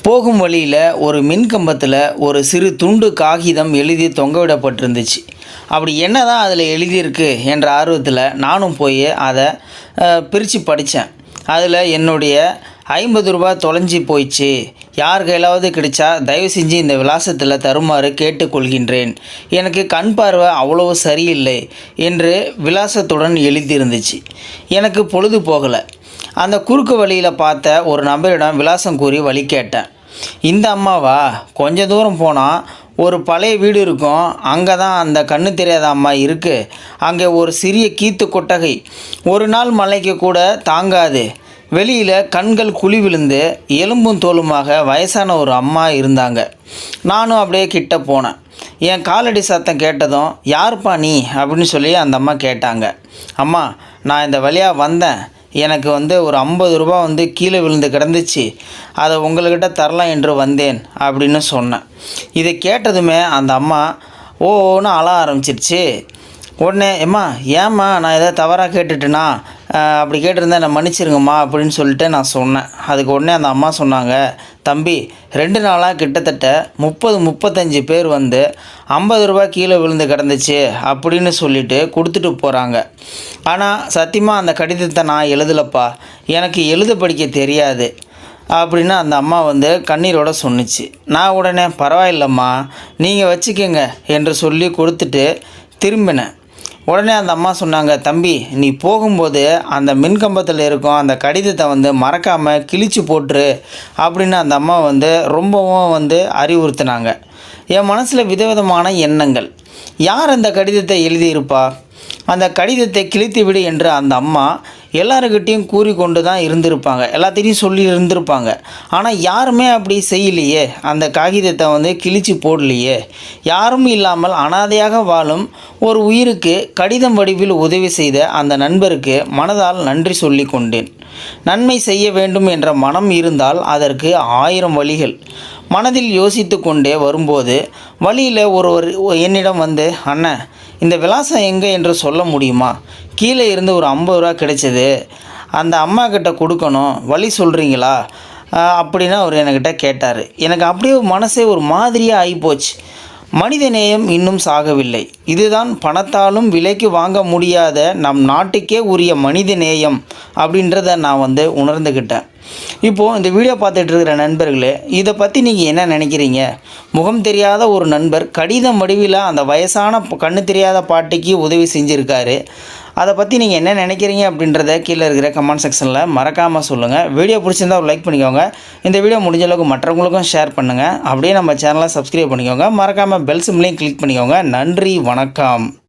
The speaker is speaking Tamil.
போகும் வழியில் ஒரு மின்கம்பத்தில் ஒரு சிறு துண்டு காகிதம் எழுதி தொங்கவிடப்பட்டிருந்துச்சு. அப்படி என்ன தான் அதில் எழுதியிருக்கு என்ற ஆர்வத்தில் நானும் போய் அதை பிரித்து படித்தேன். அதில் என்னுடைய ரூ. 50 தொலைஞ்சி போயிடுச்சு, யார் கையிலாவது கிடைச்சா தயவு செஞ்சு இந்த விலாசத்தில் தருமாறு கேட்டுக்கொள்கின்றேன், எனக்கு கண் பார்வை அவ்வளவு சரியில்லை என்று விலாசத்துடன் எழுதியிருந்துச்சு. எனக்கு பொழுது போகலை. அந்த குறுக்கு வழியில் பார்த்த ஒரு நபரிடம் விலாசம் கூறி வழி கேட்டேன். இந்த அம்மாவா? கொஞ்சம் தூரம் போனால் ஒரு பழைய வீடு இருக்கும், அங்கே தான் அந்த கண்ணு தெரியாத அம்மா இருக்குது. அங்கே ஒரு சிறிய கீத்து கொட்டகை ஒரு நாள் மழைக்கு கூட தாங்காது. வெளியில் கண்கள் குழி விழுந்து எலும்பும் தோலுமாக வயசான ஒரு அம்மா இருந்தாங்க. நானும் அப்படியே கிட்ட போனேன். என் காலடி சத்தம் கேட்டதும், யாருப்பா நீ அப்படின்னு சொல்லி அந்த அம்மா கேட்டாங்க. அம்மா, நான் இந்த வழியாக வந்தேன், எனக்கு ஒரு ரூ. 50 கீழே விழுந்து கிடந்துச்சு, அதை உங்கள்கிட்ட தரலாம் என்று வந்தேன் அப்படின்னு சொன்னேன். இதை கேட்டதுமே அந்த அம்மா ஓன்னு அழ ஆரம்பிச்சிருச்சு. உடனே, ஏம்மா நான் எதாவது தவறாக கேட்டுட்டேனா, அப்படி கேட்டிருந்தேன் நான் மன்னிச்சிருங்கம்மா அப்படின்னு சொல்லிட்டு நான் சொன்னேன். அதுக்கு உடனே அந்த அம்மா சொன்னாங்க, தம்பி 2 நாளாக கிட்டத்தட்ட 30-35 பேர் ரூ. 50 கீழே விழுந்து கிடந்துச்சு அப்படின்னு சொல்லிட்டு கொடுத்துட்டு போகிறாங்க. ஆனால் சத்தியமாக அந்த கடிதத்தை நான் எழுதலப்பா, எனக்கு எழுத படிக்க தெரியாது அப்படின்னு அந்த அம்மா கண்ணீரோட சொன்னிச்சு. நான் உடனே பரவாயில்லம்மா, நீங்கள் வச்சுக்கோங்க என்று சொல்லி கொடுத்துட்டு திரும்பினேன். உடனே அந்த அம்மா சொன்னாங்க, தம்பி நீ போகும்போது அந்த மின்கம்பத்தில் இருக்கும் அந்த கடிதத்தை மறக்காமல் கிழிச்சு போட்டுரு அப்படின்னு அந்த அம்மா ரொம்பவும் அறிவுறுத்தினாங்க. என் மனசில் விதவிதமான எண்ணங்கள். யார் அந்த கடிதத்தை எழுதியிருப்பா? அந்த கடிதத்தை கிழித்து விடு என்று அந்த அம்மா எல்லாருக்கிட்டேயும் கூறி கொண்டு தான் இருந்திருப்பாங்க, எல்லாத்தையும் சொல்லி இருந்திருப்பாங்க. ஆனால் யாருமே அப்படி செய்யலையே, அந்த காகிதத்தை கிழிச்சு போடலையே. யாரும் இல்லாமல் அனாதையாக வாழும் ஒரு உயிருக்கு கடிதம் வடிவில் உதவி செய்த அந்த நண்பருக்கு மனதால் நன்றி சொல்லி கொண்டேன். நன்மை செய்ய வேண்டும் என்ற மனம் இருந்தால் அதற்கு 1000 வழிகள். மனதில் யோசித்து கொண்டே வரும்போது வழியில் ஒருவர் என்னிடம் அண்ணன், இந்த விலாசம் எங்கே என்று சொல்ல முடியுமா? கீழே இருந்து ஒரு ரூ. 50 கிடைச்சது, அந்த அம்மா கிட்ட கொடுக்கணும், வழி சொல்கிறீங்களா அப்படின்னு அவர் என்கிட்ட கேட்டார். எனக்கு அப்படியே மனசே ஒரு மாதிரியாக ஆகிப்போச்சு. மனித நேயம் இன்னும் சாகவில்லை. இதுதான் பணத்தாலும் விலைக்கு வாங்க முடியாத நம் நாட்டுக்கே உரிய மனித நேயம் அப்படின்றத நான் உணர்ந்துக்கிட்டேன். இப்போது இந்த வீடியோ பார்த்துட்டு இருக்கிற நண்பர்களே, இதை பற்றி நீங்கள் என்ன நினைக்கிறீங்க? முகம் தெரியாத ஒரு நண்பர் கடிதம் வடிவில் அந்த வயசான கண்ணு தெரியாத பாட்டிக்கு உதவி செஞ்சுருக்காரு. அதை பற்றி நீங்கள் என்ன நினைக்கிறீங்க அப்படின்றத கீழே இருக்கிற கமெண்ட் செக்ஷனில் மறக்காமல் சொல்லுங்கள். வீடியோ பிடிச்சிருந்தால் ஒரு லைக் பண்ணிக்கோங்க. இந்த வீடியோ முடிஞ்ச அளவுக்கு மற்றவங்களுக்கும் ஷேர் பண்ணுங்கள். அப்படியே நம்ம சேனலை சப்ஸ்கிரைப் பண்ணிக்கோங்க. மறக்காமல் பெல் சிம்லையும் கிளிக் பண்ணிக்கோங்க. நன்றி, வணக்கம்.